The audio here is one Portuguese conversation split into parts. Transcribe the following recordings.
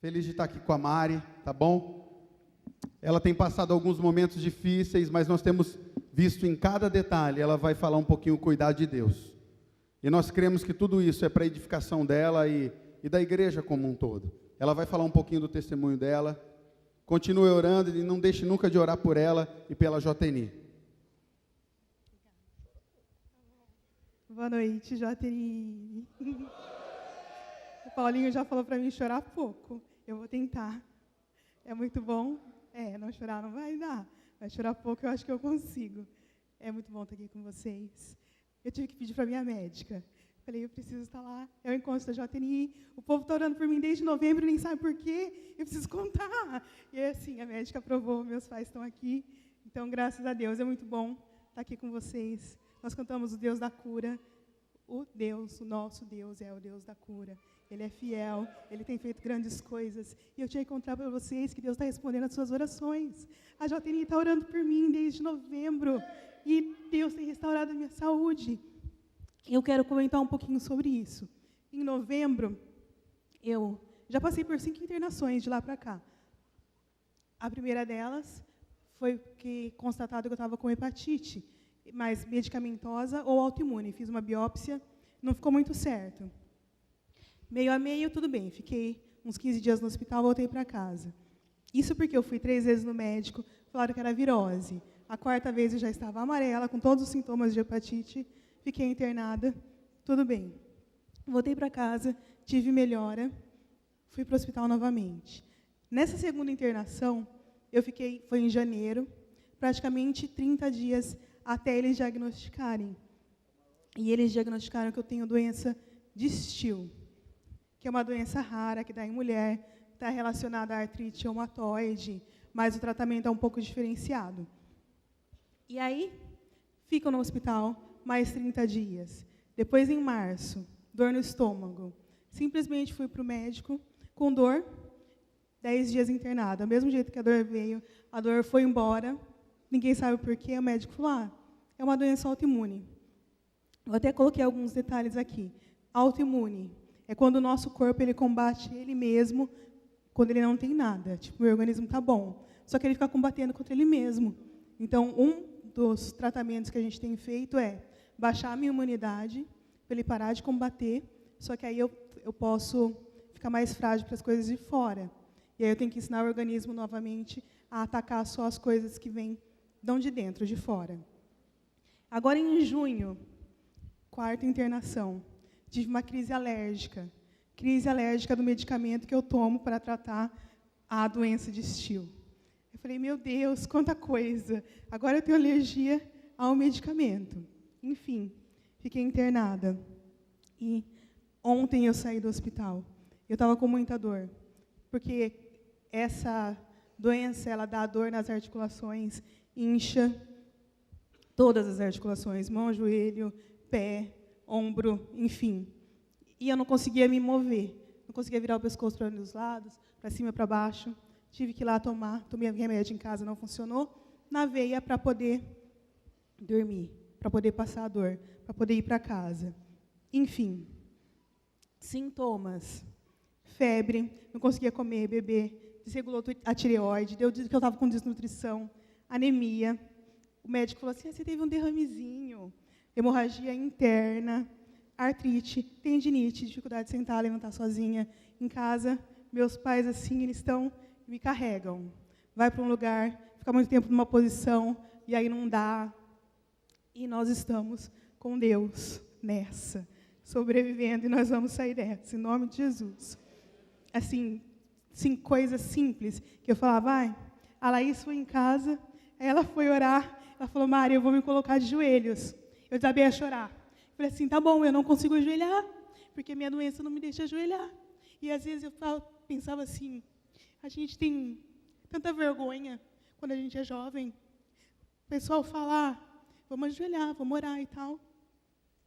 Feliz de estar aqui com a Mari, tá bom? Ela tem passado alguns momentos difíceis, mas nós temos visto em cada detalhe, ela vai falar um pouquinho o cuidado de Deus. E nós cremos que tudo isso é para a edificação dela e da igreja como um todo. Ela vai falar um pouquinho do testemunho dela. Continue orando e não deixe nunca de orar por ela e pela JNI. Boa noite, JNI. O Paulinho já falou para mim chorar pouco. Eu vou tentar. É muito bom? Não chorar não vai dar. Mas chorar pouco eu acho que eu consigo. É muito bom estar aqui com vocês. Eu tive que pedir para a minha médica. Falei, eu preciso estar lá. É o encontro da JNI. O povo está orando por mim desde novembro, nem sabe por quê. Eu preciso contar. E assim, a médica aprovou, meus pais estão aqui. Então, graças a Deus, é muito bom estar aqui com vocês. Nós cantamos o Deus da cura. O nosso Deus é o Deus da cura. Ele é fiel, Ele tem feito grandes coisas. E eu tinha que contar para vocês que Deus está respondendo às suas orações. A JNI está orando por mim desde novembro. E Deus tem restaurado a minha saúde. Eu quero comentar um pouquinho sobre isso. Em novembro, eu já passei por 5 internações de lá para cá. A primeira delas foi que constatado que eu estava com hepatite, mas medicamentosa ou autoimune. Fiz uma biópsia, não ficou muito certo. Meio a meio, tudo bem. Fiquei uns 15 dias no hospital, voltei para casa. Isso porque eu fui 3 vezes no médico, falaram que era virose. A 4ª vez eu já estava amarela, com todos os sintomas de hepatite. Fiquei internada, tudo bem. Voltei para casa, tive melhora, fui para o hospital novamente. Nessa segunda internação, foi em janeiro, praticamente 30 dias até eles diagnosticarem. E eles diagnosticaram que eu tenho doença de Still, que é uma doença rara, que dá em mulher, está relacionada à artrite reumatoide, mas o tratamento é um pouco diferenciado. E aí, fico no hospital mais 30 dias. Depois, em março, dor no estômago. Simplesmente fui para o médico com dor, 10 dias internada. Do mesmo jeito que a dor veio, a dor foi embora. Ninguém sabe por quê. O médico falou, é uma doença autoimune. Eu até coloquei alguns detalhes aqui. Autoimune é quando o nosso corpo ele combate ele mesmo, quando ele não tem nada. Tipo, o meu organismo está bom. Só que ele fica combatendo contra ele mesmo. Então, um dos tratamentos que a gente tem feito é baixar a minha imunidade, para ele parar de combater, só que aí eu posso ficar mais frágil para as coisas de fora. E aí eu tenho que ensinar o organismo novamente a atacar só as coisas que dão de dentro, de fora. Agora, em junho, 4ª internação, tive uma crise alérgica do medicamento que eu tomo para tratar a doença de Still. Eu falei, meu Deus, quanta coisa. Agora eu tenho alergia ao medicamento. Enfim, fiquei internada. E ontem eu saí do hospital. Eu estava com muita dor, porque essa doença, ela dá dor nas articulações, incha todas as articulações, mão, joelho, pé, ombro, enfim. E eu não conseguia me mover, não conseguia virar o pescoço para os lados, para cima e para baixo. Tive que ir lá tomei remédio em casa, não funcionou, na veia para poder dormir, para poder passar a dor, para poder ir para casa. Enfim, sintomas, febre, não conseguia comer, beber, desregulou a tireoide, deu que eu estava com desnutrição, anemia. O médico falou assim, você teve um derramezinho, hemorragia interna, artrite, tendinite, dificuldade de sentar, levantar sozinha. Em casa, meus pais, assim, eles me carregam. Vai para um lugar, fica muito tempo numa posição, e aí não dá. E nós estamos com Deus nessa, sobrevivendo, e nós vamos sair dessa, em nome de Jesus. Assim, coisas simples, que eu falava, a Laís foi em casa, aí ela foi orar, ela falou, Mari, eu vou me colocar de joelhos. Eu desabei a chorar. Falei assim, tá bom, eu não consigo ajoelhar, porque minha doença não me deixa ajoelhar. E às vezes eu pensava assim, a gente tem tanta vergonha quando a gente é jovem. O pessoal fala, vamos ajoelhar, vamos orar e tal.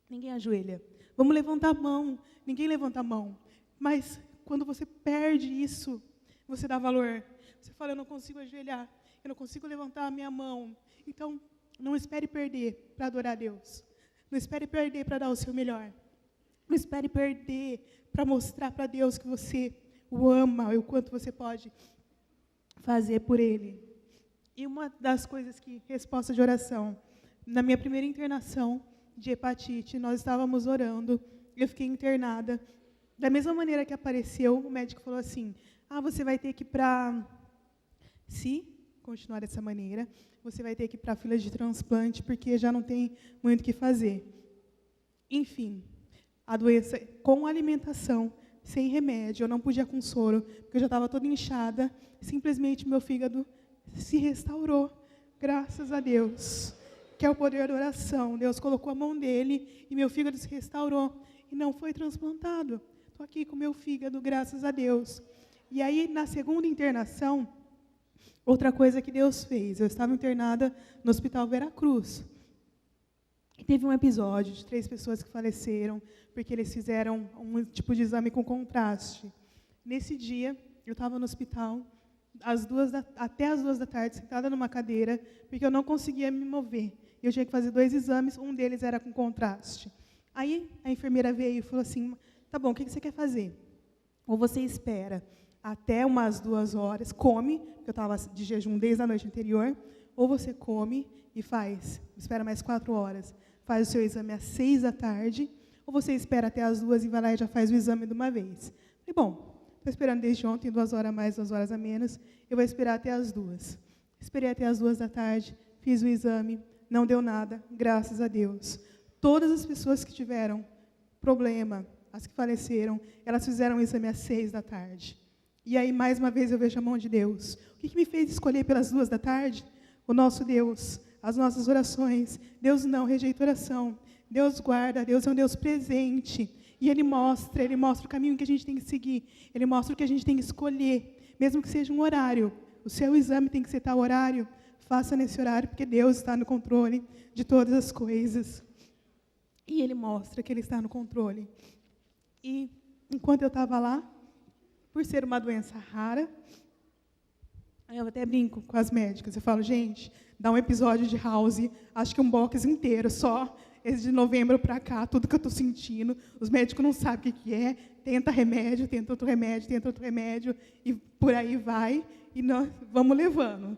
Ninguém ajoelha. Vamos levantar a mão. Ninguém levanta a mão. Mas quando você perde isso, você dá valor. Você fala, eu não consigo ajoelhar, eu não consigo levantar a minha mão. Então, não espere perder para adorar a Deus. Não espere perder para dar o seu melhor. Não espere perder para mostrar para Deus que você o ama e o quanto você pode fazer por ele. E uma das coisas que, resposta de oração, na minha primeira internação de hepatite, nós estávamos orando, eu fiquei internada. Da mesma maneira que apareceu, o médico falou assim, você vai ter que ir para... Se continuar dessa maneira, você vai ter que ir para a fila de transplante, porque já não tem muito o que fazer. Enfim, a doença com alimentação, sem remédio, eu não podia com soro, porque eu já estava toda inchada, simplesmente meu fígado se restaurou, graças a Deus, que é o poder da oração. Deus colocou a mão dele e meu fígado se restaurou e não foi transplantado. Estou aqui com meu fígado, graças a Deus. E aí, na segunda internação, outra coisa que Deus fez, eu estava internada no Hospital Veracruz. E teve um episódio de 3 pessoas que faleceram, porque eles fizeram um tipo de exame com contraste. Nesse dia, eu estava no hospital, até as 2 da tarde, sentada numa cadeira, porque eu não conseguia me mover. Eu tinha que fazer 2 exames, um deles era com contraste. Aí, a enfermeira veio e falou assim, tá bom, o que você quer fazer? Ou você espera até umas 2 horas, come, porque eu estava de jejum desde a noite anterior, ou você come e espera mais 4 horas, faz o seu exame às 6 da tarde, ou você espera até as 2 e vai lá e já faz o exame de uma vez. Falei, bom, estou esperando desde ontem, 2 horas a mais, 2 horas a menos, eu vou esperar até as 2. Esperei até as 2 da tarde, fiz o exame, não deu nada, graças a Deus. Todas as pessoas que tiveram problema, as que faleceram, elas fizeram o exame às 6 da tarde. E aí, mais uma vez, eu vejo a mão de Deus. O que me fez escolher pelas 2 da tarde? O nosso Deus, as nossas orações. Deus não rejeita oração. Deus guarda, Deus é um Deus presente. E Ele mostra o caminho que a gente tem que seguir. Ele mostra o que a gente tem que escolher, mesmo que seja um horário. O seu exame tem que ser tal horário. Faça nesse horário, porque Deus está no controle de todas as coisas. E Ele mostra que Ele está no controle. E, enquanto eu estava lá, por ser uma doença rara, eu até brinco com as médicas, eu falo, gente, dá um episódio de House, acho que um box inteiro, só esse de novembro para cá, tudo que eu estou sentindo, os médicos não sabem o que é, tenta remédio, tenta outro remédio, e por aí vai, e nós vamos levando.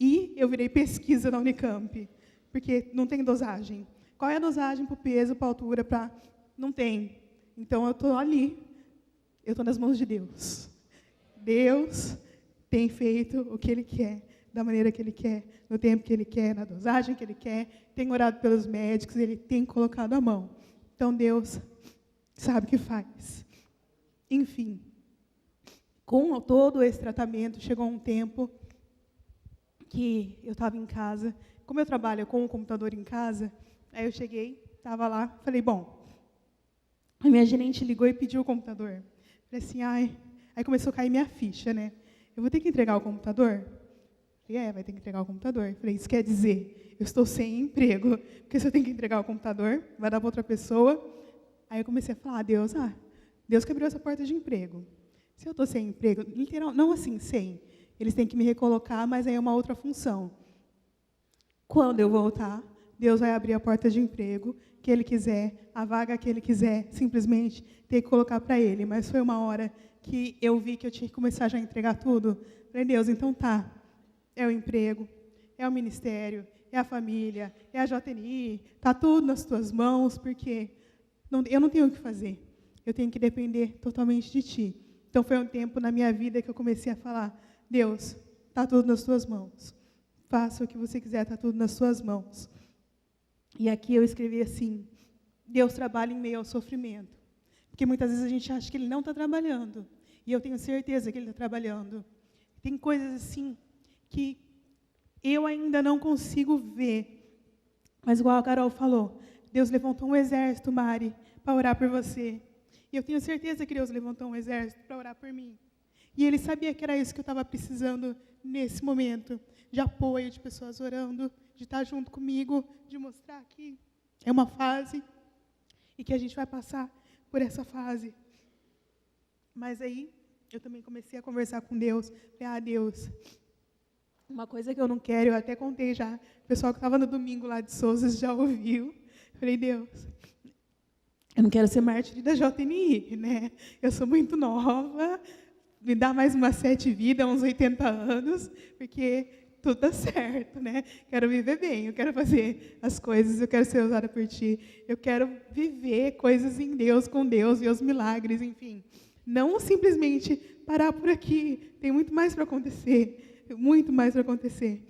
E eu virei pesquisa na Unicamp, porque não tem dosagem. Qual é a dosagem para o peso, para a altura, para... Não tem. Então, eu estou ali, eu estou nas mãos de Deus. Deus tem feito o que Ele quer, da maneira que Ele quer, no tempo que Ele quer, na dosagem que Ele quer, tem orado pelos médicos, Ele tem colocado a mão. Então, Deus sabe o que faz. Enfim, com todo esse tratamento, chegou um tempo que eu estava em casa, como eu trabalho com o computador em casa, aí eu cheguei, estava lá, falei, bom, a minha gerente ligou e pediu o computador. Falei assim, aí começou a cair minha ficha, né? Eu vou ter que entregar o computador? Falei, vai ter que entregar o computador. Falei, isso quer dizer, eu estou sem emprego, porque se eu tenho que entregar o computador, vai dar para outra pessoa. Aí eu comecei a falar, Deus que abriu essa porta de emprego. Se eu estou sem emprego, literal, não assim, sem, eles têm que me recolocar, mas aí é uma outra função. Quando eu voltar, Deus vai abrir a porta de emprego que Ele quiser, a vaga que Ele quiser, simplesmente ter que colocar para Ele. Mas foi uma hora que eu vi que eu tinha que começar já a entregar tudo. Falei, Deus, então tá, é o emprego, é o ministério, é a família, é a JNI, está tudo nas tuas mãos, porque eu não tenho o que fazer. Eu tenho que depender totalmente de Ti. Então foi um tempo na minha vida que eu comecei a falar, Deus, está tudo nas tuas mãos. Faça o que você quiser, está tudo nas suas mãos. E aqui eu escrevi assim, Deus trabalha em meio ao sofrimento. Porque muitas vezes a gente acha que Ele não está trabalhando. E eu tenho certeza que Ele está trabalhando. Tem coisas assim que eu ainda não consigo ver. Mas igual a Carol falou, Deus levantou um exército, Mari, para orar por você. E eu tenho certeza que Deus levantou um exército para orar por mim. E Ele sabia que era isso que eu estava precisando nesse momento. De apoio, de pessoas orando, de estar junto comigo, de mostrar que é uma fase e que a gente vai passar por essa fase. Mas aí, eu também comecei a conversar com Deus. Falei, Deus, uma coisa que eu não quero, eu até contei já, o pessoal que estava no domingo lá de Souza já ouviu. Falei, Deus, eu não quero ser mártir da JNI, né? Eu sou muito nova, me dá mais umas 7 vidas, uns 80 anos, porque tudo dá certo, né? Quero viver bem, eu quero fazer as coisas, eu quero ser usada por Ti, eu quero viver coisas em Deus, com Deus, ver os milagres, enfim. Não simplesmente parar por aqui, tem muito mais para acontecer, muito mais para acontecer.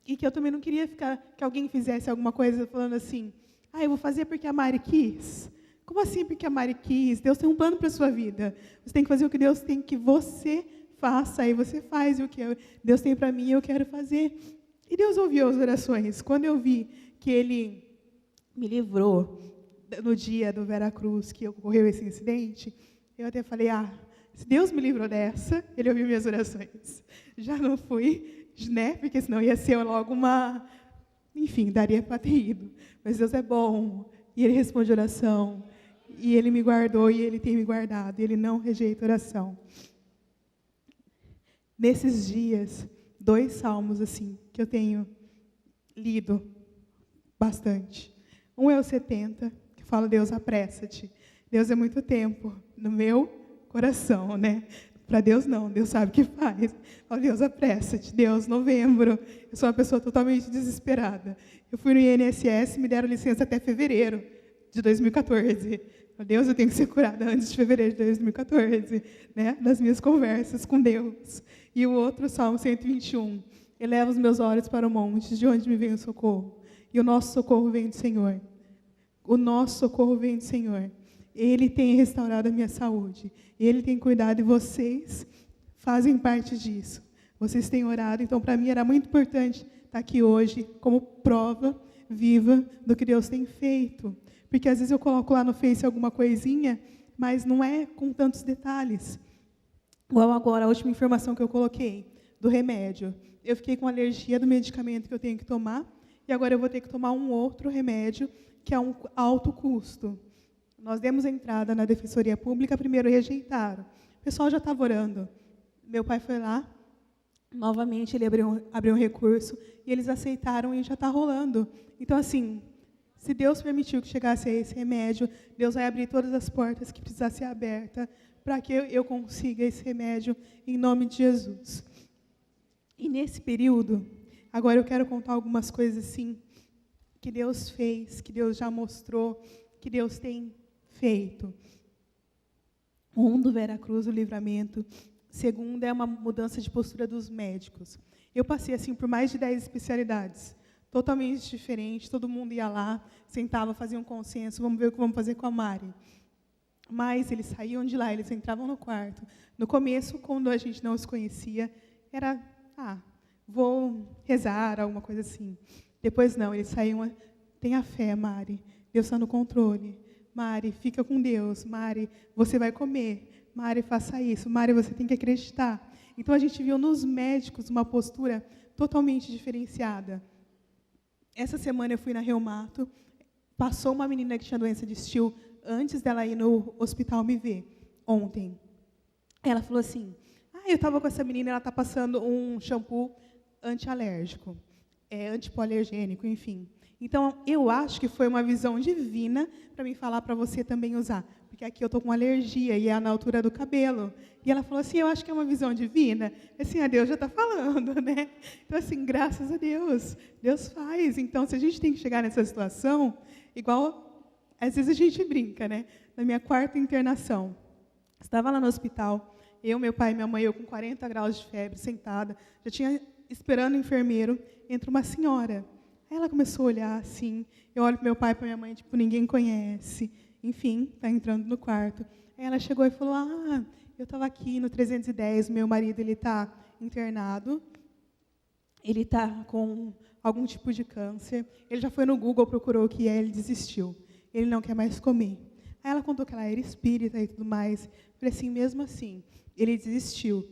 E que eu também não queria ficar, que alguém fizesse alguma coisa falando assim, eu vou fazer porque a Mari quis. Como assim porque a Mari quis? Deus tem um plano para a sua vida. Você tem que fazer o que Deus tem que você faça, aí você faz o que Deus tem para mim, eu quero fazer. E Deus ouviu as orações. Quando eu vi que Ele me livrou no dia do Veracruz, que ocorreu esse incidente, eu até falei, se Deus me livrou dessa, Ele ouviu minhas orações. Já não fui, né? Porque senão ia ser logo enfim, daria para ter ido. Mas Deus é bom, e Ele responde oração, e Ele me guardou, e Ele tem me guardado, e Ele não rejeita oração. Nesses dias, 2 salmos assim que eu tenho lido bastante. Um é o 70, que fala, Deus, apressa-te. Deus é muito tempo no meu coração, né? Para Deus não, Deus sabe o que faz. Fala, Deus, apressa-te. Deus, novembro. Eu sou uma pessoa totalmente desesperada. Eu fui no INSS, me deram licença até fevereiro de 2014. Deus, eu tenho que ser curada antes de fevereiro de 2014, né? Das minhas conversas com Deus. E o outro, Salmo 121. Eleva os meus olhos para o monte, de onde me vem o socorro. E o nosso socorro vem do Senhor. O nosso socorro vem do Senhor. Ele tem restaurado a minha saúde. Ele tem cuidado e vocês fazem parte disso. Vocês têm orado. Então, para mim, era muito importante estar aqui hoje como prova viva do que Deus tem feito. Porque às vezes eu coloco lá no Face alguma coisinha, mas não é com tantos detalhes. Igual agora, a última informação que eu coloquei, do remédio. Eu fiquei com alergia do medicamento que eu tenho que tomar, e agora eu vou ter que tomar um outro remédio, que é um alto custo. Nós demos entrada na Defensoria Pública, primeiro rejeitaram. O pessoal já estava orando. Meu pai foi lá, novamente ele abriu um recurso, e eles aceitaram e já está rolando. Então, assim, se Deus permitiu que chegasse a esse remédio, Deus vai abrir todas as portas que precisassem ser abertas para que eu consiga esse remédio em nome de Jesus. E nesse período, agora eu quero contar algumas coisas assim que Deus fez, que Deus já mostrou, que Deus tem feito. Um, do Veracruz, o livramento. Segundo, é uma mudança de postura dos médicos. Eu passei assim por mais de 10 especialidades, totalmente diferente, todo mundo ia lá, sentava, fazia um consenso, vamos ver o que vamos fazer com a Mari. Mas eles saíam de lá, eles entravam no quarto. No começo, quando a gente não se conhecia, era, vou rezar, alguma coisa assim. Depois não, eles saíam, tenha fé, Mari, Deus está no controle. Mari, fica com Deus. Mari, você vai comer. Mari, faça isso. Mari, você tem que acreditar. Então, a gente viu nos médicos uma postura totalmente diferenciada. Essa semana eu fui na Reumato, passou uma menina que tinha doença de Still, antes dela ir no hospital me ver, ontem. Ela falou assim, eu estava com essa menina, ela está passando um shampoo antialérgico, antipoalergênico, enfim. Então, eu acho que foi uma visão divina para me falar para você também usar. Porque aqui eu estou com alergia e é na altura do cabelo. E ela falou assim, eu acho que é uma visão divina. Assim, a Deus já está falando, né? Então, assim, graças a Deus, Deus faz. Então, se a gente tem que chegar nessa situação, igual, às vezes a gente brinca, né? Na minha 4ª internação, estava lá no hospital, eu, meu pai e minha mãe, eu com 40 graus de febre, sentada, já tinha esperando o enfermeiro, entra uma senhora. Aí ela começou a olhar assim, eu olho para meu pai e para minha mãe, tipo, ninguém conhece. Enfim, está entrando no quarto. Aí ela chegou e falou, eu estava aqui no 310, meu marido está internado, ele está com algum tipo de câncer, ele já foi no Google, procurou o que é, ele desistiu, ele não quer mais comer. Aí ela contou que ela era espírita e tudo mais. Falei assim, mesmo assim, ele desistiu.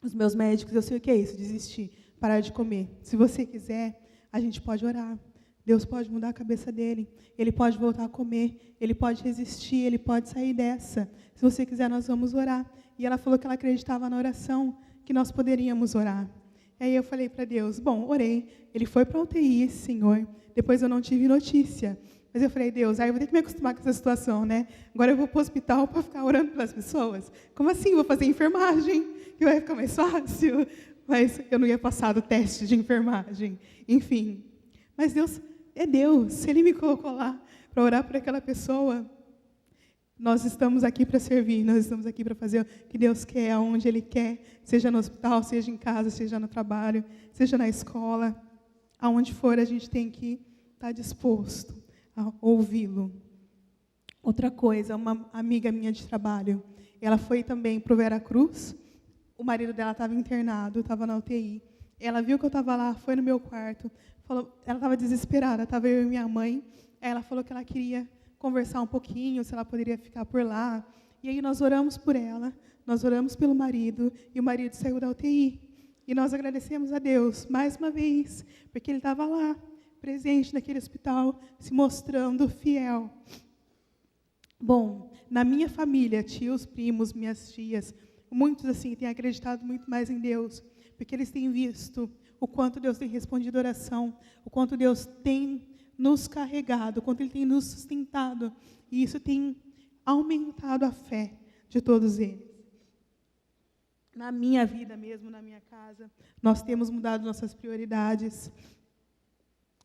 Os meus médicos, eu sei o que é isso, desistir, parar de comer. Se você quiser, a gente pode orar. Deus pode mudar a cabeça dele. Ele pode voltar a comer. Ele pode resistir. Ele pode sair dessa. Se você quiser, nós vamos orar. E ela falou que ela acreditava na oração, que nós poderíamos orar. E aí eu falei para Deus, bom, orei. Ele foi para a UTI, Senhor. Depois eu não tive notícia. Mas eu falei, Deus, aí eu vou ter que me acostumar com essa situação, né? Agora eu vou para o hospital para ficar orando pelas pessoas? Como assim? Vou fazer enfermagem, que vai ficar mais fácil? Mas eu não ia passar do teste de enfermagem. Enfim. Mas Deus é Deus. Se Ele me colocou lá para orar por aquela pessoa, nós estamos aqui para servir, nós estamos aqui para fazer o que Deus quer, aonde Ele quer, seja no hospital, seja em casa, seja no trabalho, seja na escola. Aonde for, a gente tem que estar disposto a ouvi-lo. Outra coisa, uma amiga minha de trabalho, ela foi também para o Veracruz, o marido dela estava internado, estava na UTI. Ela viu que eu estava lá, foi no meu quarto, falou, ela estava desesperada, estava eu e minha mãe. Ela falou que ela queria conversar um pouquinho, se ela poderia ficar por lá. E aí nós oramos por ela, nós oramos pelo marido, e o marido saiu da UTI. E nós agradecemos a Deus, mais uma vez, porque Ele estava lá, presente naquele hospital, se mostrando fiel. Bom, na minha família, tios, primos, minhas tias, muitos assim têm acreditado muito mais em Deus, porque eles têm visto o quanto Deus tem respondido a oração, o quanto Deus tem nos carregado, o quanto Ele tem nos sustentado, e isso tem aumentado a fé de todos eles. Na minha vida mesmo, na minha casa, nós temos mudado nossas prioridades.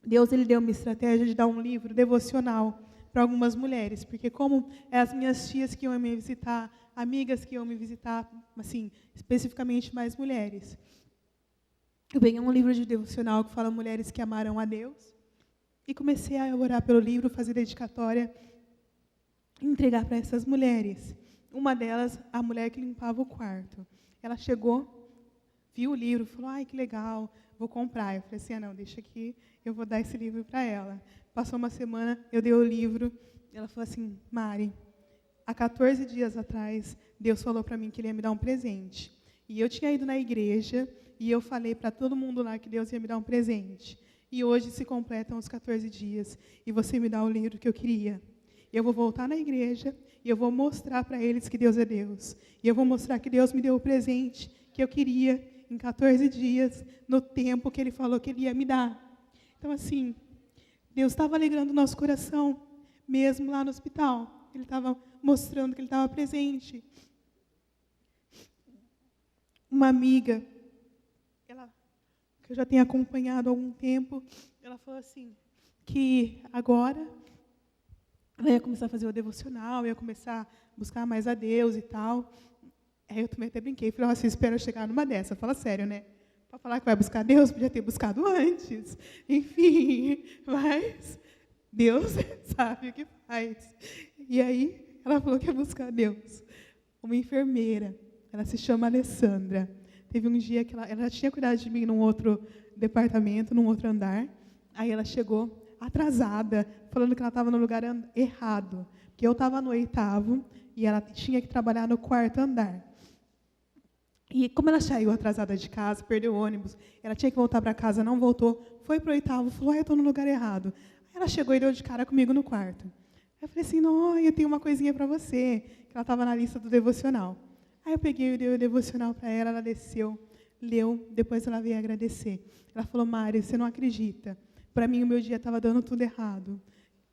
Deus, Ele deu uma estratégia de dar um livro devocional para algumas mulheres, porque como as minhas tias que iam me visitar, amigas que iam me visitar, assim, especificamente mais mulheres, eu peguei um livro de devocional que fala mulheres que amaram a Deus, e comecei a orar pelo livro, fazer dedicatória, entregar para essas mulheres. Uma delas, a mulher que limpava o quarto. Ela chegou, viu o livro, falou, ai, que legal, vou comprar. Eu falei assim, não, deixa aqui, eu vou dar esse livro para ela. Passou uma semana, eu dei o livro, ela falou assim, Mari, há 14 dias atrás, Deus falou para mim que Ele ia me dar um presente. E eu tinha ido na igreja, e eu falei para todo mundo lá que Deus ia me dar um presente. E hoje se completam os 14 dias, e você me dá o livro que eu queria. Eu vou voltar na igreja, e eu vou mostrar para eles que Deus é Deus. E eu vou mostrar que Deus me deu o presente que eu queria em 14 dias, no tempo que Ele falou que Ele ia me dar. Então, assim, Deus estava alegrando o nosso coração, mesmo lá no hospital. Ele estava mostrando que Ele estava presente. Uma amiga, que eu já tenho acompanhado há algum tempo, ela falou assim, que agora ela ia começar a fazer o devocional, ia começar a buscar mais a Deus e tal. Aí eu também até brinquei, falei, você espera eu chegar numa dessa, fala sério, né? Para falar que vai buscar Deus, podia ter buscado antes. Enfim, mas Deus sabe o que faz. E aí ela falou que ia buscar Deus. Uma enfermeira, ela se chama Alessandra. Teve um dia que ela já tinha cuidado de mim num outro departamento, num outro andar. Aí ela chegou atrasada, falando que ela estava no lugar errado. Porque eu estava no 8º e ela tinha que trabalhar no 4º andar. E como ela saiu atrasada de casa, perdeu o ônibus, ela tinha que voltar para casa, não voltou, foi para o 8º, falou, eu estou no lugar errado. Aí ela chegou e deu de cara comigo no quarto. Aí eu falei assim, não, eu tenho uma coisinha para você, que ela estava na lista do devocional. Aí eu peguei e dei o devocional para ela, ela desceu, leu, depois ela veio agradecer. Ela falou, Mari, você não acredita, para mim o meu dia estava dando tudo errado.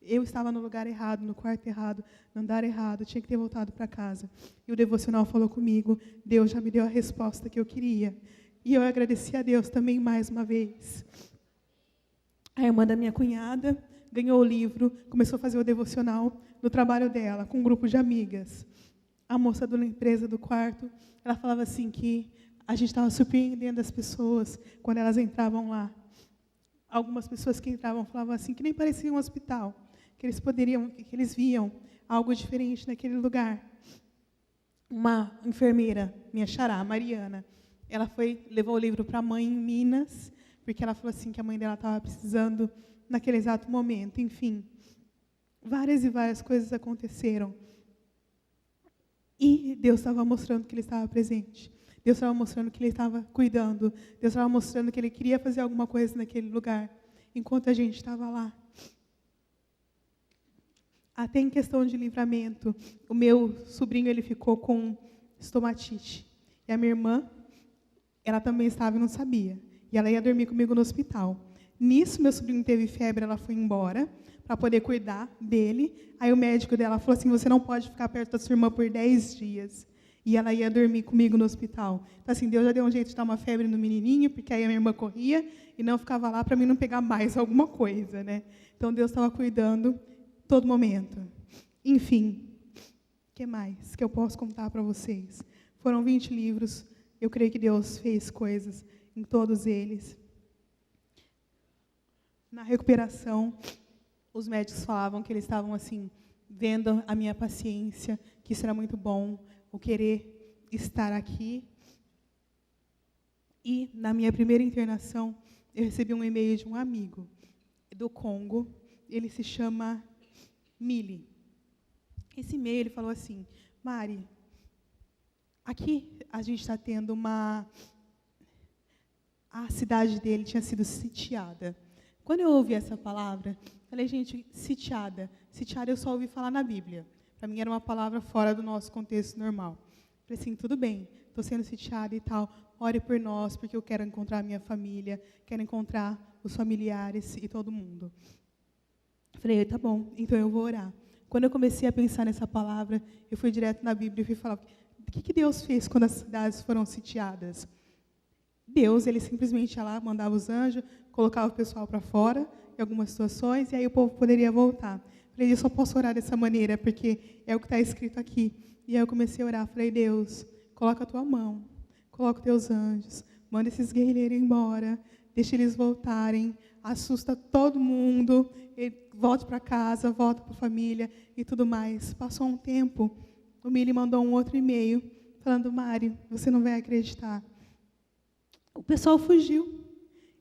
Eu estava no lugar errado, no quarto errado, no andar errado, tinha que ter voltado para casa. E o devocional falou comigo, Deus já me deu a resposta que eu queria. E eu agradeci a Deus também mais uma vez. A irmã da minha cunhada ganhou o livro, começou a fazer o devocional no trabalho dela, com um grupo de amigas. A moça da empresa do quarto, ela falava assim que a gente estava surpreendendo as pessoas quando elas entravam lá. Algumas pessoas que entravam falavam assim que nem parecia um hospital, que eles viam algo diferente naquele lugar. Uma enfermeira, minha xará, Mariana, ela levou o livro para a mãe em Minas, porque ela falou assim que a mãe dela estava precisando naquele exato momento. Enfim, várias e várias coisas aconteceram. E Deus estava mostrando que Ele estava presente. Deus estava mostrando que Ele estava cuidando. Deus estava mostrando que Ele queria fazer alguma coisa naquele lugar, enquanto a gente estava lá. Até em questão de livramento, o meu sobrinho ele ficou com estomatite. E a minha irmã, ela também estava e não sabia. E ela ia dormir comigo no hospital. Nisso, meu sobrinho teve febre, ela foi embora para poder cuidar dele. Aí o médico dela falou assim, você não pode ficar perto da sua irmã por 10 dias. E ela ia dormir comigo no hospital. Então, assim, Deus já deu um jeito de dar uma febre no menininho, porque aí a minha irmã corria e não ficava lá para mim não pegar mais alguma coisa, né? Então, Deus estava cuidando todo momento. Enfim, o que mais que eu posso contar para vocês? Foram 20 livros. Eu creio que Deus fez coisas em todos eles. Na recuperação, os médicos falavam que eles estavam, assim, vendo a minha paciência, que isso era muito bom, o querer estar aqui. E, na minha primeira internação, eu recebi um e-mail de um amigo do Congo. Ele se chama Mili. Esse e-mail, ele falou assim, Mari, aqui a gente está tendo a cidade dele tinha sido sitiada. Quando eu ouvi essa palavra, falei, gente, sitiada. Sitiada eu só ouvi falar na Bíblia. Para mim era uma palavra fora do nosso contexto normal. Falei assim, tudo bem, estou sendo sitiada e tal, ore por nós, porque eu quero encontrar a minha família, quero encontrar os familiares e todo mundo. Falei, tá bom, então eu vou orar. Quando eu comecei a pensar nessa palavra, eu fui direto na Bíblia e fui falar, o que Deus fez quando as cidades foram sitiadas? Deus, ele simplesmente ia lá, mandava os anjos, colocava o pessoal para fora, em algumas situações, e aí o povo poderia voltar. Falei, eu só posso orar dessa maneira, porque é o que está escrito aqui. E aí eu comecei a orar, falei, Deus, coloca a tua mão, coloca os teus anjos, manda esses guerrilheiros embora, deixa eles voltarem, assusta todo mundo, volte para casa, volta para a família e tudo mais. Passou um tempo, o Mili mandou um outro e-mail, falando, Mari, você não vai acreditar. O pessoal fugiu.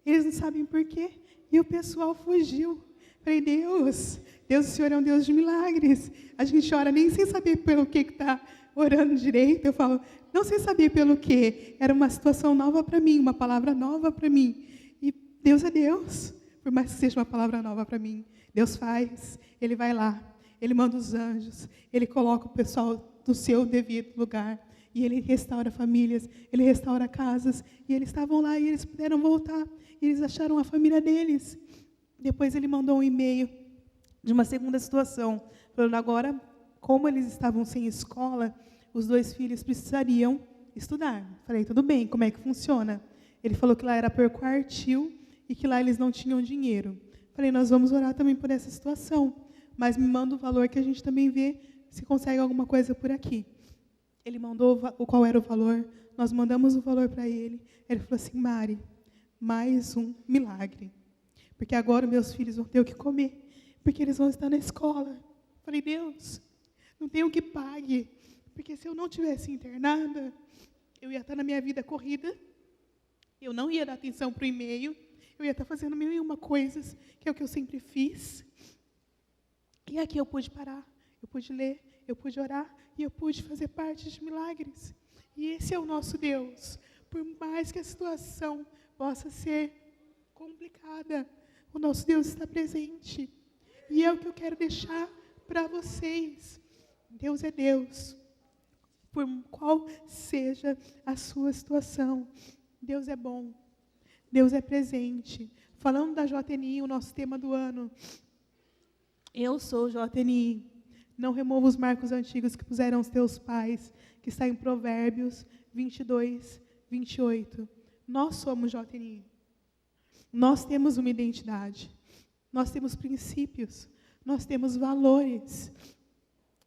Eles não sabem por quê. E o pessoal fugiu. Falei, Deus, o Senhor é um Deus de milagres. A gente ora nem sem saber pelo que está orando direito. Eu falo, não sem saber pelo que. Era uma situação nova para mim, uma palavra nova para mim. E Deus é Deus. Por mais que seja uma palavra nova para mim, Deus faz. Ele vai lá, Ele manda os anjos, Ele coloca o pessoal no seu devido lugar. E Ele restaura famílias, Ele restaura casas. E eles estavam lá e eles puderam voltar. E eles acharam a família deles. Depois Ele mandou um e-mail de uma segunda situação, falando agora, como eles estavam sem escola, os 2 filhos precisariam estudar. Falei, tudo bem, como é que funciona? Ele falou que lá era por quartil e que lá eles não tinham dinheiro. Falei, nós vamos orar também por essa situação, mas me manda o valor que a gente também vê se consegue alguma coisa por aqui. Ele mandou qual era o valor, nós mandamos o valor para ele. Ele falou assim, Mari, mais um milagre. Porque agora meus filhos vão ter o que comer, porque eles vão estar na escola. Falei, Deus, não tem o que pague, porque se eu não tivesse internada, eu ia estar na minha vida corrida, eu não ia dar atenção para o e-mail, eu ia estar fazendo 1001 coisas, que é o que eu sempre fiz. E aqui eu pude parar, eu pude ler, eu pude orar, e eu pude fazer parte de milagres. E esse é o nosso Deus. Por mais que a situação possa ser complicada, o nosso Deus está presente. E é o que eu quero deixar para vocês. Deus é Deus. Por qual seja a sua situação, Deus é bom. Deus é presente. Falando da JNI, o nosso tema do ano. Eu sou JNI. Não remova os marcos antigos que puseram os teus pais, que está em Provérbios 22, 28. Nós somos JNI. Nós temos uma identidade. Nós temos princípios. Nós temos valores.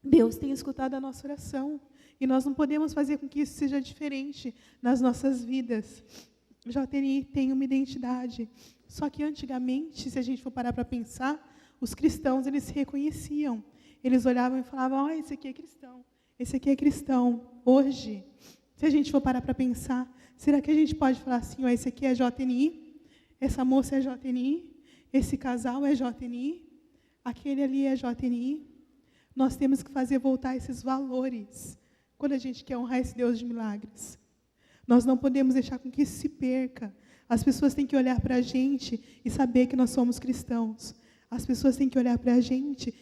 Deus tem escutado a nossa oração. E nós não podemos fazer com que isso seja diferente nas nossas vidas. JNI tem uma identidade. Só que antigamente, se a gente for parar para pensar, os cristãos, eles se reconheciam. Eles olhavam e falavam, esse aqui é cristão, esse aqui é cristão. Hoje, se a gente for parar para pensar, será que a gente pode falar assim, esse aqui é JNI, essa moça é JNI, esse casal é JNI, aquele ali é JNI? Nós temos que fazer voltar esses valores, quando a gente quer honrar esse Deus de milagres. Nós não podemos deixar com que isso se perca. As pessoas têm que olhar para a gente e saber que nós somos cristãos. As pessoas têm que olhar para a gente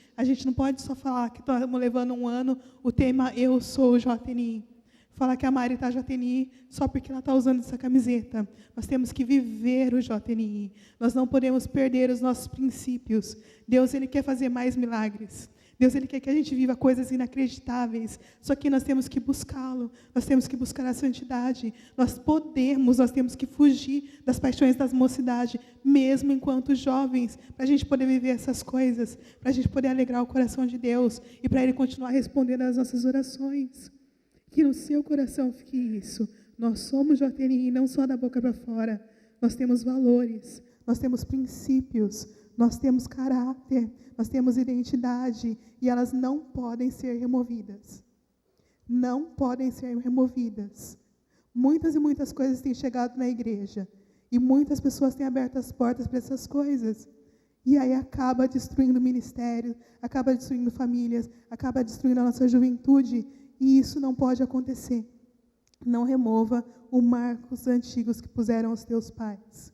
não pode só falar que estamos levando um ano o tema Eu Sou JNI. falar que a Mari está JNI só porque ela está usando essa camiseta. Nós temos que viver o JNI. Nós não podemos perder os nossos princípios. Deus, Ele quer fazer mais milagres. Deus, Ele quer que a gente viva coisas inacreditáveis. Só que nós temos que buscá-lo. Nós temos que buscar a santidade. Nós temos que fugir das paixões da mocidade, mesmo enquanto jovens, para a gente poder viver essas coisas, para a gente poder alegrar o coração de Deus e para Ele continuar respondendo às nossas orações. Que no seu coração fique isso. Nós somos JNI, não só da boca para fora. Nós temos valores, nós temos princípios, nós temos caráter, nós temos identidade, e elas não podem ser removidas. Não podem ser removidas. Muitas e muitas coisas têm chegado na igreja, e muitas pessoas têm aberto as portas para essas coisas, e aí acaba destruindo o ministério, acaba destruindo famílias, acaba destruindo a nossa juventude, e isso não pode acontecer. Não remova os marcos antigos que puseram os teus pais.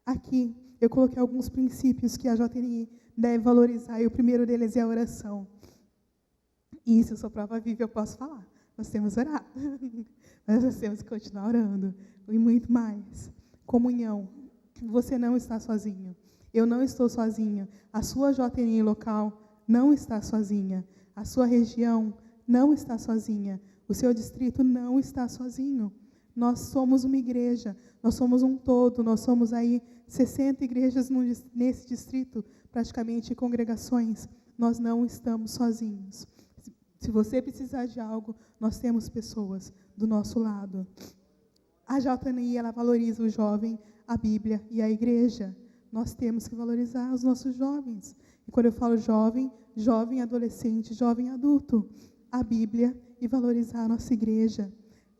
Aqui, eu coloquei alguns princípios que a JNI deve valorizar, e o primeiro deles é a oração. E se eu sou prova viva, eu posso falar. Nós temos orado, mas nós temos que continuar orando, e muito mais. Comunhão. Você não está sozinho. Eu não estou sozinha. A sua JNI local não está sozinha. A sua região não está sozinha. O seu distrito não está sozinho. Nós somos uma igreja, nós somos um todo, nós somos aí 60 igrejas nesse distrito, praticamente congregações. Nós não estamos sozinhos. Se você precisar de algo, nós temos pessoas do nosso lado. A JNI, ela valoriza o jovem, a Bíblia e a igreja. Nós temos que valorizar os nossos jovens. E quando eu falo jovem, jovem adolescente, jovem adulto, a Bíblia e valorizar a nossa igreja.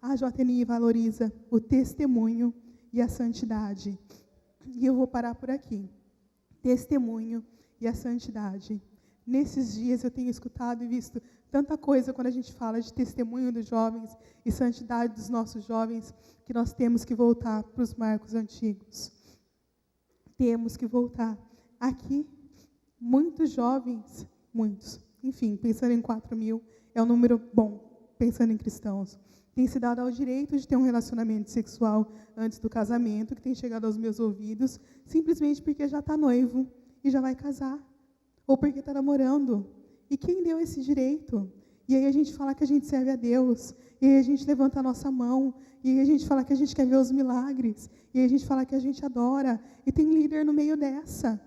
A JNI valoriza o testemunho e a santidade. E eu vou parar por aqui. Testemunho e a santidade. Nesses dias eu tenho escutado e visto tanta coisa quando a gente fala de testemunho dos jovens e santidade dos nossos jovens, que nós temos que voltar para os marcos antigos. Temos que voltar. Aqui, muitos jovens, enfim, pensando em 4.000, é um número bom, pensando em cristãos. Tem se dado ao direito de ter um relacionamento sexual antes do casamento, que tem chegado aos meus ouvidos, simplesmente porque já está noivo e já vai casar, ou porque está namorando. E quem deu esse direito? E aí a gente fala que a gente serve a Deus, e aí a gente levanta a nossa mão, e aí a gente fala que a gente quer ver os milagres, e aí a gente fala que a gente adora, e tem líder no meio dessa.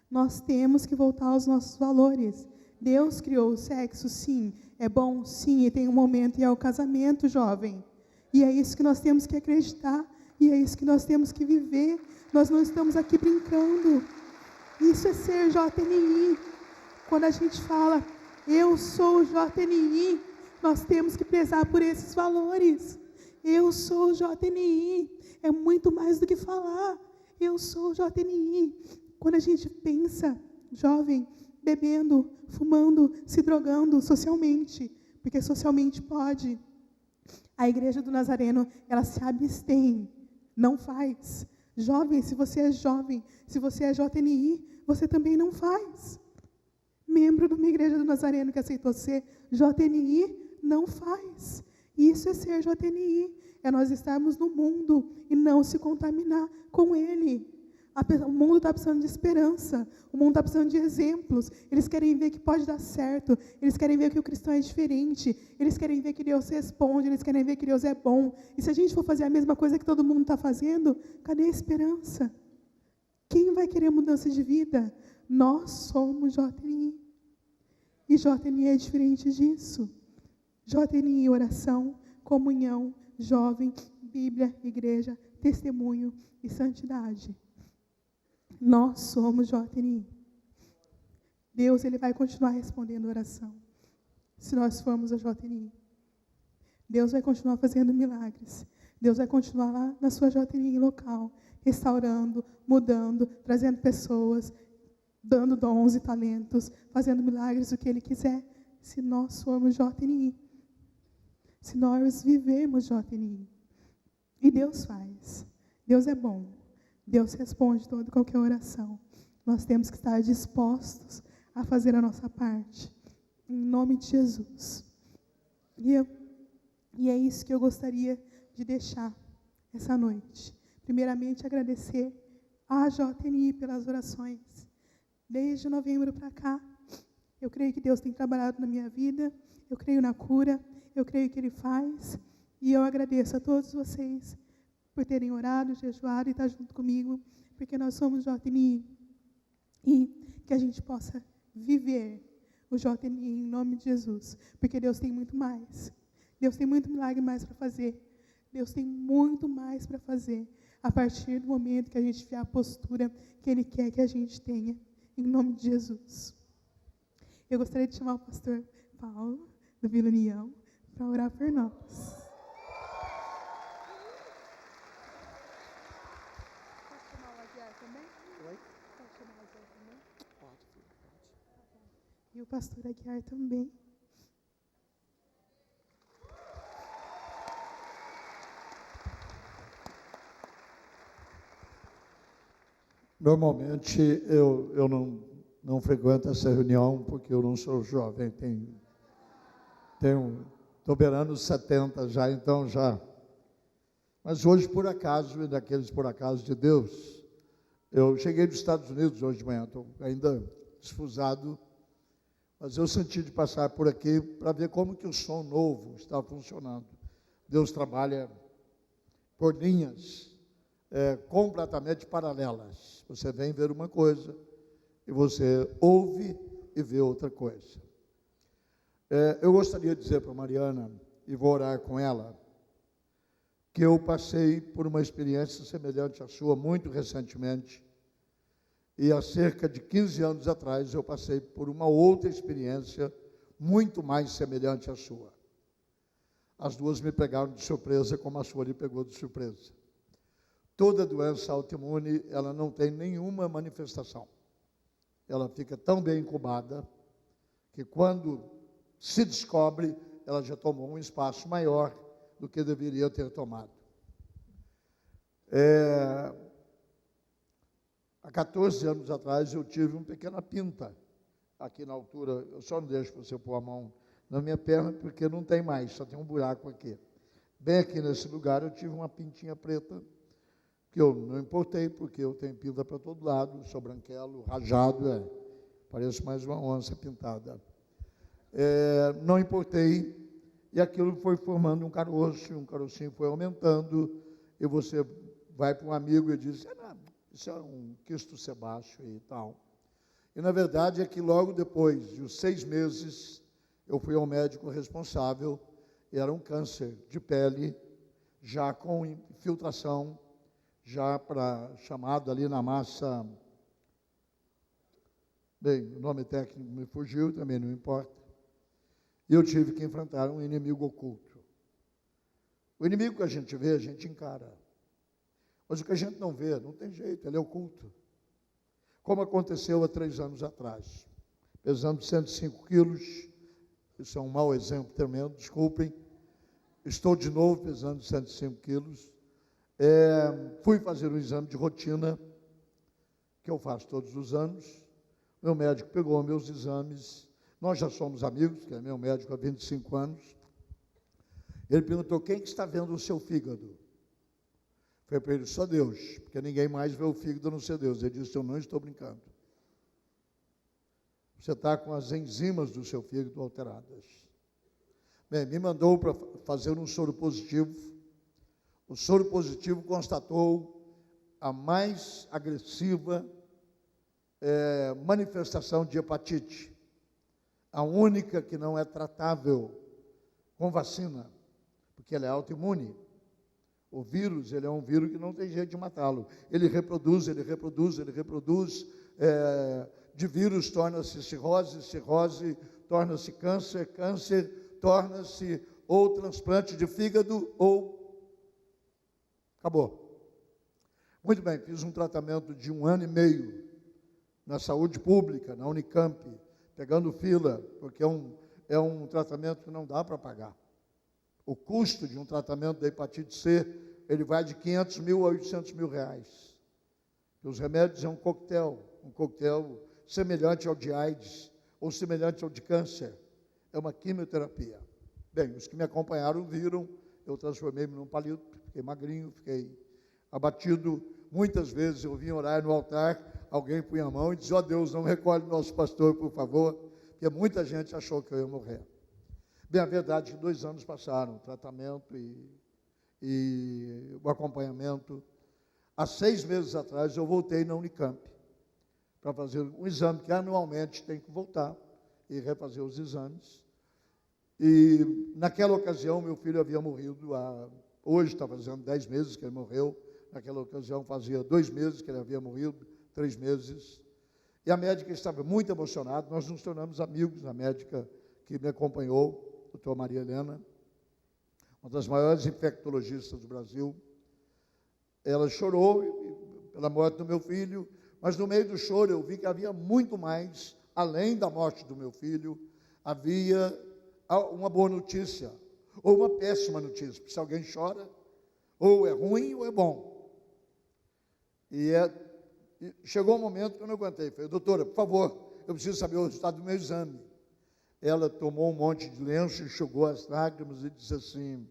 Nós temos que voltar aos nossos valores. Deus criou o sexo, sim. É bom, sim, e tem um momento, e é o casamento, jovem. E é isso que nós temos que acreditar, e é isso que nós temos que viver. Nós não estamos aqui brincando. Isso é ser JNI. Quando a gente fala, eu sou JNI, nós temos que prezar por esses valores. Eu sou JNI. É muito mais do que falar. Eu sou JNI. Quando a gente pensa, jovem, bebendo, fumando, se drogando socialmente, porque socialmente pode. A Igreja do Nazareno, ela se abstém, não faz. Jovem, se você é jovem, se você é JNI, você também não faz. Membro de uma Igreja do Nazareno que aceitou ser JNI, não faz. Isso é ser JNI, é nós estarmos no mundo e não se contaminar com ele. O mundo está precisando de esperança, o mundo está precisando de exemplos, eles querem ver que pode dar certo, eles querem ver que o cristão é diferente, eles querem ver que Deus responde, eles querem ver que Deus é bom. E se a gente for fazer a mesma coisa que todo mundo está fazendo, cadê a esperança? Quem vai querer mudança de vida? Nós somos JNI. E JNI é diferente disso. JNI, oração, comunhão, jovem, Bíblia, igreja, testemunho e santidade. Nós somos JNI. Deus, Ele vai continuar respondendo a oração, se nós formos a JNI. Deus vai continuar fazendo milagres. Deus vai continuar lá na sua JNI local, restaurando, mudando, trazendo pessoas, dando dons e talentos, fazendo milagres, o que Ele quiser, se nós formos JNI. Se nós vivemos JNI. E Deus faz. Deus é bom. Deus responde toda e qualquer oração. Nós temos que estar dispostos a fazer a nossa parte. Em nome de Jesus. E E é isso que eu gostaria de deixar essa noite. Primeiramente, agradecer à JNI pelas orações. Desde novembro para cá, eu creio que Deus tem trabalhado na minha vida, eu creio na cura, eu creio que Ele faz, e eu agradeço a todos vocês por terem orado, jejuado e estar junto comigo, porque nós somos JNI, e que a gente possa viver o JNI em nome de Jesus, porque Deus tem muito mais. Deus tem muito milagre mais para fazer. Deus tem muito mais para fazer, a partir do momento que a gente tiver a postura que Ele quer que a gente tenha, em nome de Jesus. Eu gostaria de chamar o pastor Paulo, do Vila União, para orar por nós. Posso chamar o Aguiar também? Oi? Posso chamar o Aguiar também? Pode, filho, pode. E o pastor Aguiar também. Normalmente eu não frequento essa reunião porque eu não sou jovem, estou beirando os 70 já, então já. Mas hoje, por acaso, e daqueles por acaso de Deus, eu cheguei dos Estados Unidos hoje de manhã, estou ainda desfusado, mas eu senti de passar por aqui para ver como que o som novo está funcionando. Deus trabalha por linhas completamente paralelas. Você vem ver uma coisa e você ouve e vê outra coisa. Eu gostaria de dizer para a Mariana, e vou orar com ela, que eu passei por uma experiência semelhante à sua muito recentemente, e há cerca de 15 anos atrás eu passei por uma outra experiência muito mais semelhante à sua. As duas me pegaram de surpresa, como a sua lhe pegou de surpresa. Toda doença autoimune, ela não tem nenhuma manifestação. Ela fica tão bem incubada que quando se descobre, ela já tomou um espaço maior do que deveria ter tomado. Há 14 anos atrás, eu tive uma pequena pinta aqui na altura. Eu só não deixo você pôr a mão na minha perna, porque não tem mais, só tem um buraco aqui. Bem aqui nesse lugar, eu tive uma pintinha preta, que eu não importei, porque eu tenho pinta para todo lado, sou branquelo, rajado, parece mais uma onça pintada. Não importei, e aquilo foi formando um caroço, um carocinho foi aumentando, e você vai para um amigo e diz, isso é um quisto sebáceo e tal. E, na verdade, é que logo depois de 6 meses, eu fui ao médico responsável, e era um câncer de pele, já com infiltração, já chamado ali na massa, bem, o nome técnico me fugiu, também não importa, e eu tive que enfrentar um inimigo oculto. O inimigo que a gente vê, a gente encara, mas o que a gente não vê, não tem jeito, ele é oculto. Como aconteceu há 3 anos atrás, pesando 105 quilos, isso é um mau exemplo tremendo, desculpem, estou de novo pesando 105 quilos, fui fazer um exame de rotina, que eu faço todos os anos. Meu médico pegou meus exames, nós já somos amigos, que é meu médico há 25 anos. Ele perguntou, quem que está vendo o seu fígado? Falei para ele, só Deus, porque ninguém mais vê o fígado a não ser Deus. Ele disse, eu não estou brincando. Você está com as enzimas do seu fígado alteradas. Bem, me mandou para fazer um soro positivo. O soro positivo constatou a mais agressiva manifestação de hepatite, a única que não é tratável com vacina, porque ela é autoimune. O vírus, ele é um vírus que não tem jeito de matá-lo. Ele reproduz, de vírus torna-se cirrose, cirrose torna-se câncer, câncer torna-se ou transplante de fígado ou acabou. Muito bem, fiz um tratamento de 1 ano e meio na saúde pública, na Unicamp, pegando fila, porque é um tratamento que não dá para pagar. O custo de um tratamento da hepatite C, ele vai de 500 mil a 800 mil reais. E os remédios é um coquetel semelhante ao de AIDS, ou semelhante ao de câncer. É uma quimioterapia. Bem, os que me acompanharam viram, eu transformei-me num palito, fiquei magrinho, fiquei abatido. Muitas vezes eu vim orar no altar, alguém punha a mão e dizia: ó Deus, não recolhe o nosso pastor, por favor, porque muita gente achou que eu ia morrer. Bem, a verdade é que 2 anos passaram, o tratamento e o acompanhamento. Há 6 meses atrás eu voltei na Unicamp para fazer um exame que anualmente tem que voltar e refazer os exames. E naquela ocasião meu filho havia morrido, hoje está fazendo 10 meses que ele morreu, naquela ocasião fazia 2 meses que ele havia morrido, 3 meses. E a médica estava muito emocionada, nós nos tornamos amigos, a médica que me acompanhou, a doutora Maria Helena, uma das maiores infectologistas do Brasil. Ela chorou pela morte do meu filho, mas no meio do choro eu vi que havia muito mais, além da morte do meu filho, havia uma boa notícia, ou uma péssima notícia, porque se alguém chora, ou é ruim ou é bom. E chegou um momento que eu não aguentei, falei: doutora, por favor, eu preciso saber o resultado do meu exame. Ela tomou um monte de lenço, enxugou as lágrimas e disse assim: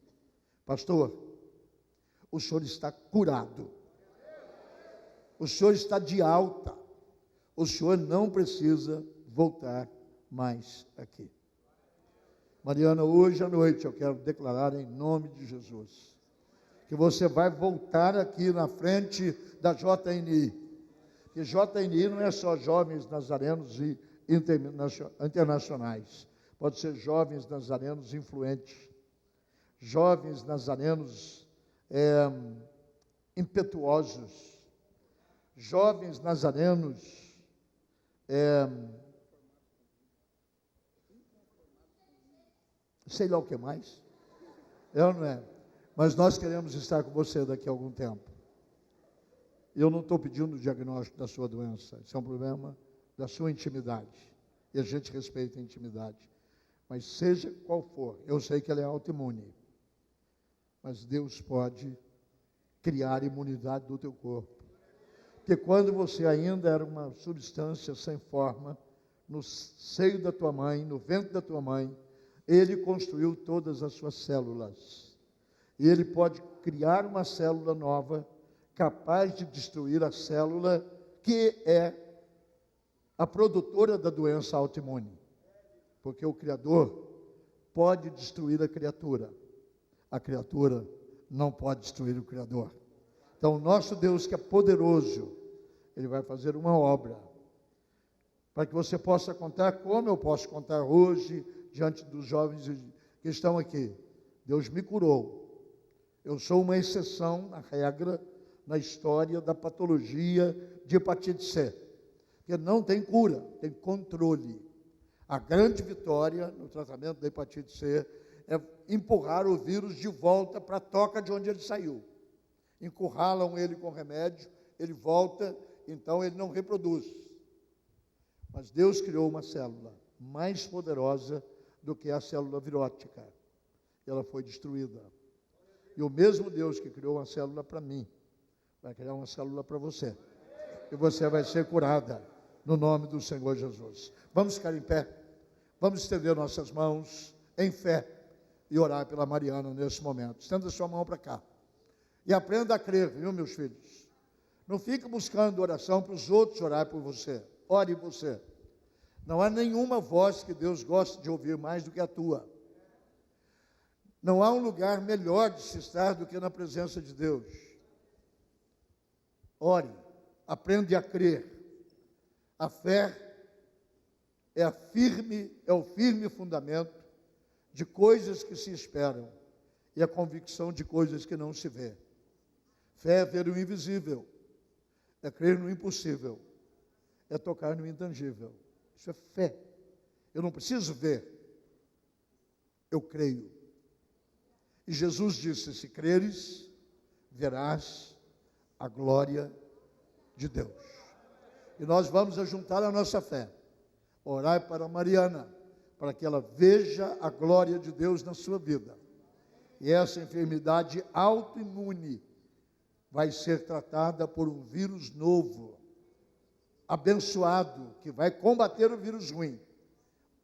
pastor, o senhor está curado, o senhor está de alta, o senhor não precisa voltar mais aqui. Mariana, hoje à noite eu quero declarar em nome de Jesus que você vai voltar aqui na frente da JNI, que JNI não é só jovens nazarenos e internacionais, pode ser jovens nazarenos influentes, jovens nazarenos impetuosos, jovens nazarenos sei lá o que mais, não é? Mas nós queremos estar com você daqui a algum tempo. Eu não estou pedindo o diagnóstico da sua doença, isso é um problema da sua intimidade, e a gente respeita a intimidade, mas seja qual for, eu sei que ela é autoimune, mas Deus pode criar imunidade do teu corpo, porque quando você ainda era uma substância sem forma, no seio da tua mãe, no ventre da tua mãe, Ele construiu todas as suas células, e Ele pode criar uma célula nova, capaz de destruir a célula que é a produtora da doença autoimune, porque o Criador pode destruir a criatura não pode destruir o Criador. Então, o nosso Deus, que é poderoso, Ele vai fazer uma obra, para que você possa contar, como eu posso contar hoje, diante dos jovens que estão aqui. Deus me curou, eu sou uma exceção à regra, na história da patologia de hepatite C, porque não tem cura, tem controle. A grande vitória no tratamento da hepatite C é empurrar o vírus de volta para a toca de onde ele saiu. Encurralam ele com remédio, ele volta, então ele não reproduz. Mas Deus criou uma célula mais poderosa do que a célula virótica. Ela foi destruída. E o mesmo Deus que criou uma célula para mim, vai criar uma célula para você. E você vai ser curada no nome do Senhor Jesus. Vamos ficar em pé. Vamos estender nossas mãos em fé e orar pela Mariana nesse momento. Estenda sua mão para cá. E aprenda a crer, viu, meus filhos? Não fique buscando oração para os outros orar por você. Ore você. Não há nenhuma voz que Deus goste de ouvir mais do que a tua. Não há um lugar melhor de se estar do que na presença de Deus. Ore, aprende a crer. A fé é o firme fundamento de coisas que se esperam e a convicção de coisas que não se vê. Fé é ver o invisível, é crer no impossível, é tocar no intangível. Isso é fé. Eu não preciso ver, eu creio. E Jesus disse: se creres, verás a glória de Deus. E nós vamos ajuntar a nossa fé, orar para Mariana, para que ela veja a glória de Deus na sua vida. E essa enfermidade autoimune vai ser tratada por um vírus novo, abençoado, que vai combater o vírus ruim.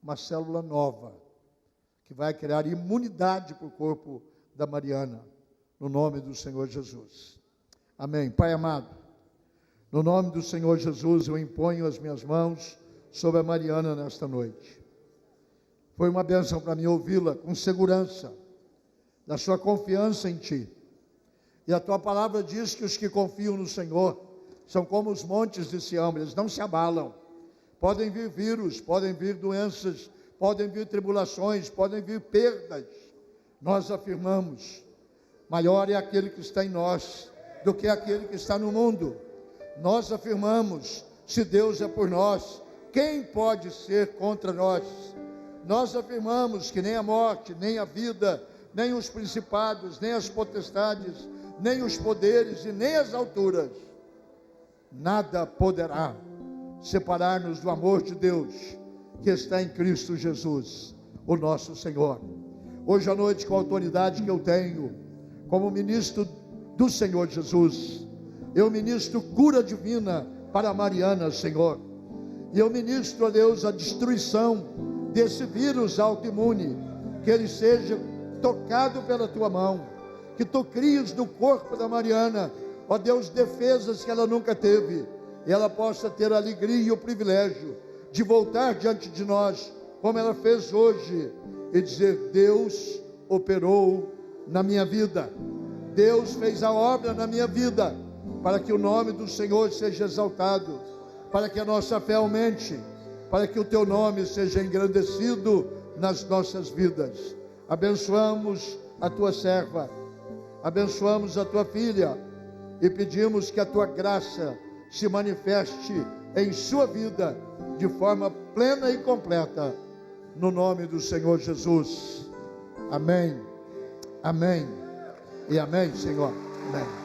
Uma célula nova, que vai criar imunidade para o corpo da Mariana, no nome do Senhor Jesus. Amém. Pai amado, no nome do Senhor Jesus, eu imponho as minhas mãos sobre a Mariana nesta noite. Foi uma bênção para mim ouvi-la com segurança, da sua confiança em Ti. E a Tua palavra diz que os que confiam no Senhor são como os montes de Sião, eles não se abalam. Podem vir vírus, podem vir doenças, podem vir tribulações, podem vir perdas. Nós afirmamos, maior é aquele que está em nós do que aquele que está no mundo. Nós afirmamos, se Deus é por nós, quem pode ser contra nós? Nós afirmamos que nem a morte, nem a vida, nem os principados, nem as potestades, nem os poderes e nem as alturas, nada poderá separar-nos do amor de Deus que está em Cristo Jesus, o nosso Senhor. Hoje à noite, com a autoridade que eu tenho, como ministro do Senhor Jesus, eu ministro cura divina para a Mariana, Senhor. E eu ministro a Deus a destruição desse vírus autoimune, que ele seja tocado pela Tua mão, que Tu cries no corpo da Mariana, ó Deus, defesas que ela nunca teve, e ela possa ter a alegria e o privilégio de voltar diante de nós, como ela fez hoje, e dizer: Deus operou na minha vida, Deus fez a obra na minha vida, para que o nome do Senhor seja exaltado, para que a nossa fé aumente, para que o Teu nome seja engrandecido nas nossas vidas. Abençoamos a Tua serva, abençoamos a Tua filha, e pedimos que a Tua graça se manifeste em sua vida, de forma plena e completa, no nome do Senhor Jesus. Amém, amém e amém, Senhor. Amém.